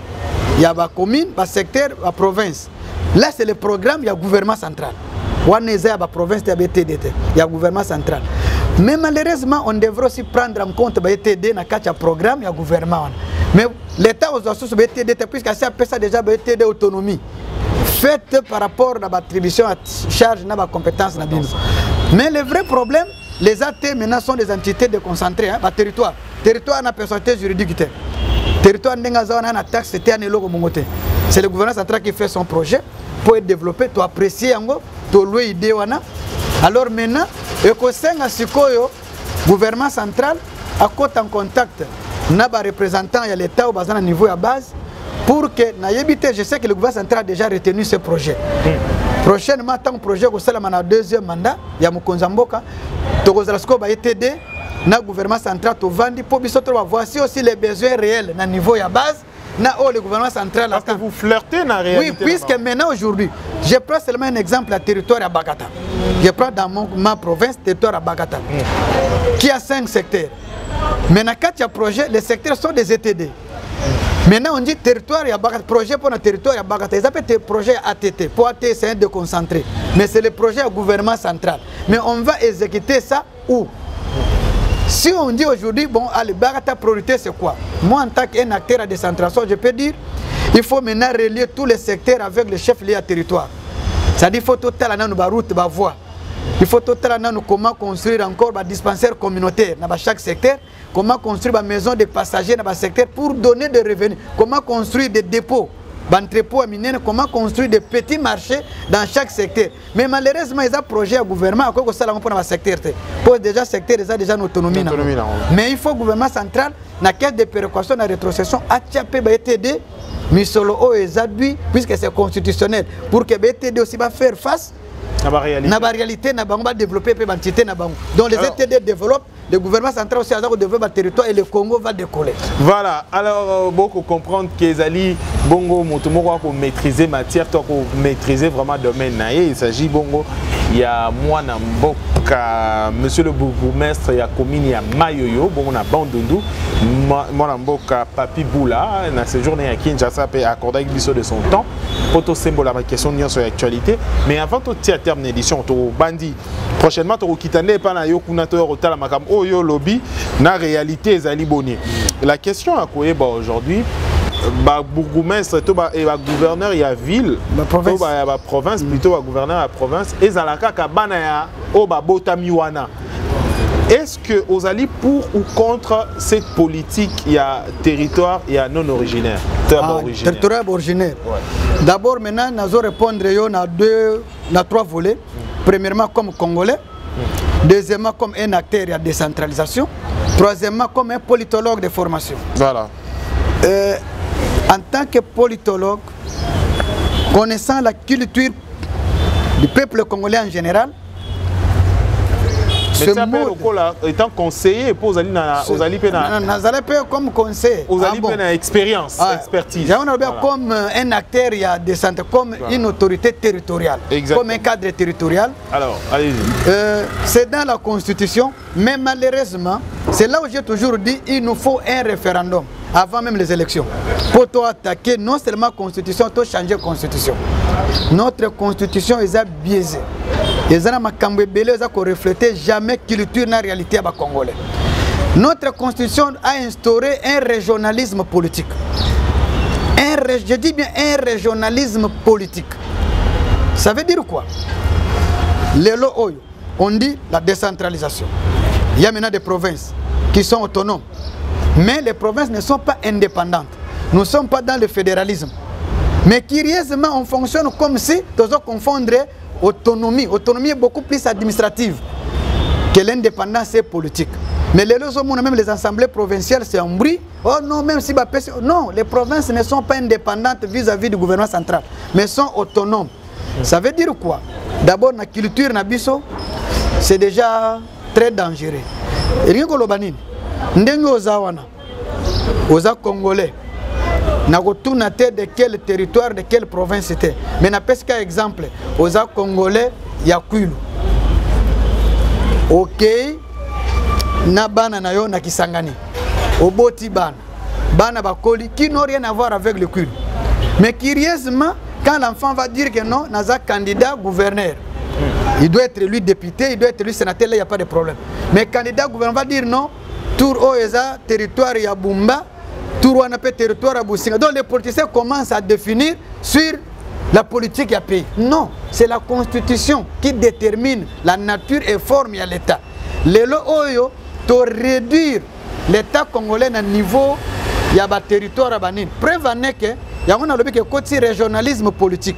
Il y a la commune, le secteur, la province. Là, c'est le programme, il y a le gouvernement central. Il y a la province, il y a le gouvernement central. Mais malheureusement, on devrait aussi prendre en compte le ETD dans le programme, il y a le gouvernement. Mais l'État aux ressources de ETD, puisque ça appelle ça déjà ETD autonomie. Faite par rapport à l'attribution à charge, à la compétence. Mais le vrai problème, les AT maintenant sont des entités déconcentrées, le territoire. Le territoire n'a pas de personnalité juridique. Territoire c'est le gouvernement central qui fait son projet pour être développé, pour apprécier, pour louer l'idée. Alors maintenant, le gouvernement central a en contact avec les représentants de l'État au niveau de base pour que, je sais que le gouvernement central a déjà retenu ce projet. Prochainement, tant que le projet est en deuxième mandat, il y a Mukonzamboka, il ETD. Le gouvernement central voici aussi les besoins réels au niveau de la base le gouvernement central. Parce que vous flirtez dans la réalité. Oui, puisque maintenant, aujourd'hui, je prends seulement un exemple, le territoire à Bagata. Je prends dans ma province, le territoire à Bagata, qui a 5 secteurs. Maintenant, quand il y a projet, les secteurs sont des ETD. Maintenant, on dit territoire et projet pour le territoire et Bagata. Ils appellent des projets ATT. Pour ATT, c'est un déconcentré. Mais c'est le projet au gouvernement central. Mais on va exécuter ça où? Si on dit aujourd'hui, bon, allez, Bagata priorité, c'est quoi? Moi, en tant qu'un acteur à décentration, je peux dire, il faut maintenant relier tous les secteurs avec les chefs liés à territoire. C'est-à-dire qu'il faut totalement nos routes, nos voies. Il faut totalement comment construire encore des dispensaires communautaires dans chaque secteur, comment construire des maisons de passagers dans chaque secteur pour donner des revenus, comment construire des dépôts, des entrepôts à miner, comment construire des petits marchés dans chaque secteur. Mais malheureusement, ils ont un projet au gouvernement à quoi ça pour le secteur. Pour déjà secteur, ils ont déjà une autonomie. Mais il faut le gouvernement central, dans la caisse de péréquation, dans la rétrocession, à Tchapé, BTD, Misolo, Ezadui, puisque c'est constitutionnel, pour que BTD aussi va faire face. La réalité, va développer l'entité. Donc les ETD développent, le gouvernement central aussi a développé le territoire et le Congo va décoller. Voilà, alors beaucoup comprendre que les Bongo Motomoko pour maîtriser matière, pour maîtriser vraiment le domaine. Il s'agit Bongo, il y a moi Namboka, monsieur le bourgmestre, il y a commune, il y a Mayoyo, Bongo na Bandundu, moi Namboka Papi Boula, dans ce journée à Kinshasa, peut accorder avec biso de son temps, pour tout symbole la question de sur l'actualité. Mais avant tout terme d'édition, tu bandi prochainement tu quitter pas na yokunato otala makam oyo lobby na réalité ezali boni. La question à quoi aujourd'hui ba bourgmestre et ba gouverneur ya ville ba province plutôt ba gouverneur à province ezalaka ka bana ya o ba botami wana. Est-ce que vous allez pour ou contre cette politique, il y a territoire, il y a non originaire? Territoire originaire. Ouais. D'abord, maintenant, nous allons répondre à 3 volets. Premièrement, comme Congolais. Deuxièmement, comme un acteur à décentralisation. Troisièmement, comme un politologue de formation. Voilà. En tant que politologue, connaissant la culture du peuple congolais en général, mais ça peut étant conseiller pour vous aller comme conseiller. Vous allez faire une expérience, expertise. Comme un acteur, il y a des centres, comme une autorité territoriale, comme un cadre territorial. Alors, allez-y. C'est dans la Constitution, mais malheureusement, c'est là où j'ai toujours dit il nous faut un référendum avant même les élections. Pour attaquer non seulement la Constitution, mais changer la Constitution. Notre Constitution est biaisée. Les gens ne reflètent jamais la culture et la réalité congolais. Notre constitution a instauré un régionalisme politique. Je dis bien un régionalisme politique. Ça veut dire quoi? On dit la décentralisation. Il y a maintenant des provinces qui sont autonomes. Mais les provinces ne sont pas indépendantes. Nous ne sommes pas dans le fédéralisme. Mais curieusement, on fonctionne comme si nous confondrions autonomie. Autonomie est beaucoup plus administrative que l'indépendance est politique. Mais même les assemblées provinciales, c'est un bruit. Oh non, même si... Non, les provinces ne sont pas indépendantes vis-à-vis du gouvernement central, mais sont autonomes. Ça veut dire quoi? D'abord, la culture nabiso, c'est déjà très dangereux. Rien que l'obanine, ndengo ozawana, oza congolais. Na na tête de quel territoire, de quelle province c'était. Mais na pesque exemple, aux Congolais, Yakulu. Ok, na bana na yo na Kisangani. Oboti bana. Bana bakoli qui n'ont rien à voir avec le Kulu. Mais curieusement, quand l'enfant va dire que non, naza candidat gouverneur. Il doit être élu député, il doit être élu sénateur, là il n'y a pas de problème. Mais candidat gouverneur va dire non, tour Oeza, territoire Yabumba. Tout le monde territoire à Boussinga. Donc les politiciens commencent à définir sur la politique à pays. Non, c'est la Constitution qui détermine la nature et forme de l'État. Les lois pour réduire l'État congolais à niveau il y a un territoire à Banine. Preuve que il y a un régionalisme politique.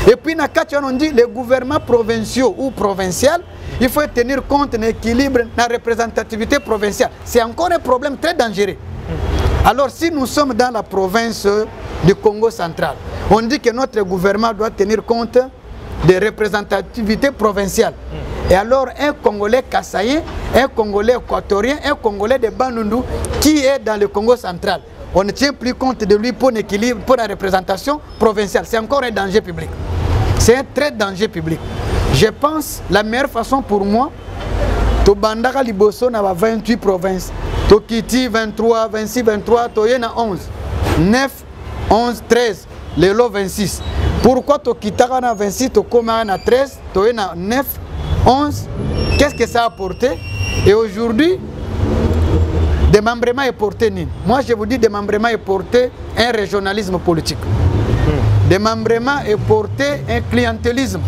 Et puis on dit les gouvernements provinciaux ou provinciaux, il faut tenir compte de l'équilibre de la représentativité provinciale. C'est encore un problème très dangereux. Alors si nous sommes dans la province du Congo central, on dit que notre gouvernement doit tenir compte des représentativités provinciales. Et alors un Congolais kassaïen, un Congolais équatorien, un Congolais de Bandundu qui est dans le Congo central, on ne tient plus compte de lui pour l'équilibre, pour la représentation provinciale. C'est encore un danger public. C'est un très danger public. Je pense la meilleure façon pour moi, to bandaka liboso na 28 provinces, to kiti 23, 26, 23, to yena 11, 9, 11, 13, lelo 26. Pourquoi to kitaka na 26, to koma na 13, to yena 9, 11? Qu'est-ce que ça a apporté? Et aujourd'hui, démembrement est porté nini. Moi je vous dis, démembrement est porté un régionalisme politique. Démembrement est porté un clientélisme.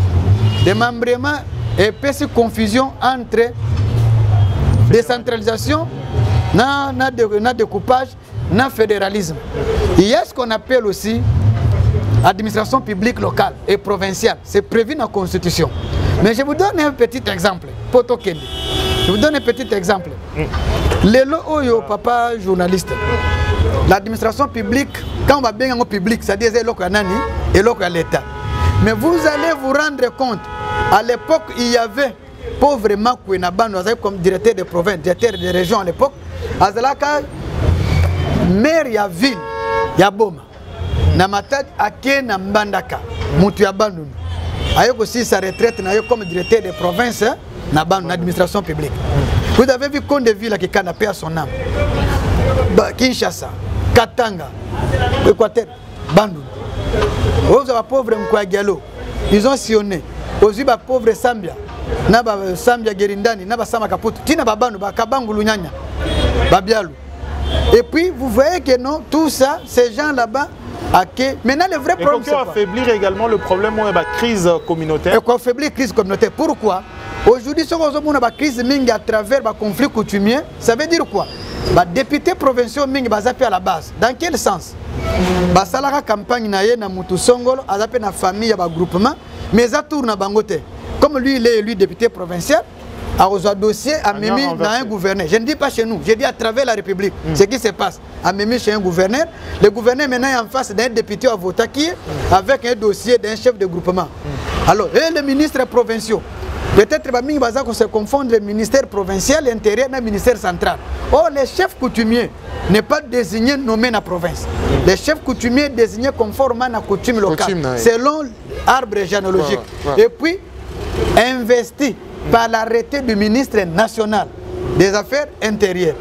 Démembrement est une confusion entre décentralisation, découpage, fédéralisme. Il y a ce qu'on appelle aussi administration publique locale et provinciale. C'est prévu dans la Constitution. Mais je vous donne un petit exemple. Je vous donne un petit exemple. Lelo oyo papa journaliste. L'administration publique, quand on va bien en public, c'est-à-dire l'État. Mais vous allez vous rendre compte, à l'époque, il y avait pauvrement comme directeur de province, directeur de région à l'époque, Azalaka, maire ya ville, ya Boma, Namatat Ake na Mbandaka, Moutou ya Bandunu. Ayok aussi sa retraite comme directeur de province, na l'administration publique. Vous avez vu compte de ville qui canapé à son âme. Kinshasa, Katanga, Équateur, Bandung. Vous avez pauvre Mkwagalo, ils ont sillonné. Aussi les pauvres Sambia, Naba Sambia Gerindani, Naba Sama Kaputu, Tina Babanu, Bakabangu Lunyanya, Babialu. Et puis vous voyez que non, tout ça, ces gens là-bas, maintenant le vrai problème c'est quoi? Affaiblir également le problème de la crise communautaire. Et affaiblir la crise communautaire. Pourquoi? Aujourd'hui, si on a une crise à travers le conflit coutumier, ça veut dire quoi? Les députés provinciaux sont à la base. Dans quel sens? La campagne na Moutou Songolo, a la famille, a groupement, mais ça tourne à Bangote. Comme lui, il est élu député provincial, a un dossier à Mimi dans un gouverneur. Je ne dis pas chez nous, je dis à travers la République. Ce qui se passe à Mimi chez un gouverneur. Le gouverneur maintenant est en face d'un député à Votaki avec un dossier d'un chef de groupement. Alors, et les ministres provinciaux. Peut-être qu'on se confond le ministère provincial et intérieur et le ministère central. Or, les chefs coutumiers n'est pas désigné nommé dans la province. Les chefs coutumiers désignés conformément à la coutume locale, selon l'arbre généalogique. Et puis, investi par l'arrêté du ministre national des Affaires intérieures.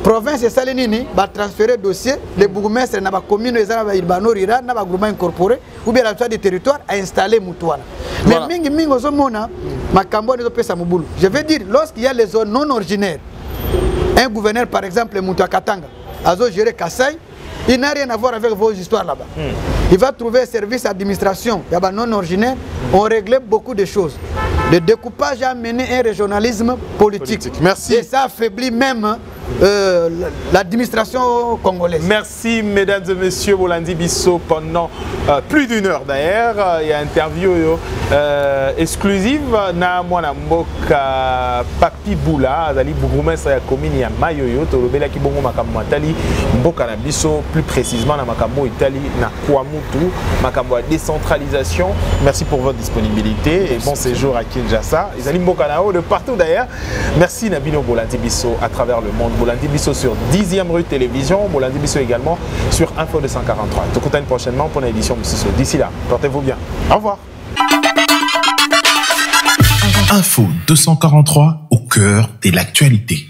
Province et Salenini va transférer le dossier, les bourgmestres dans la commune, les Urbano, dans le groupement incorporé, ou bien la du territoire à installer Moutouana. Mais je veux dire, lorsqu'il y a les zones non originaires, un gouverneur par exemple, Moutoua Katanga, a géré Kassai, il n'a rien à voir avec vos histoires là-bas. Il va trouver un service d'administration, il y a non originaire, on réglait beaucoup de choses. Le découpage a mené un régionalisme politique. Merci. Et ça affaiblit même l'administration congolaise. Merci mesdames et messieurs. Bolandi Bisso pendant plus d'une heure d'ailleurs. Il y a une interview exclusive na mwana mboka Papi Boula azali bourgmestre ya commune ya Mayoyo tolobela ki bongo makambo atali mboka na biso, plus précisément na makambo itali na Kwamutu, makambo ya décentralisation. Merci pour votre disponibilité et bon séjour à Kinshasa. Izali mboka na de partout d'ailleurs. Merci Nabino Bolandi Bisso à travers le monde. Bolandi Bisso sur 10e rue télévision, Bolandi Bisso également sur Info 243. Tout compte prochainement pour l'édition de Bisso. D'ici là, portez-vous bien. Au revoir. Info 243 au cœur de l'actualité.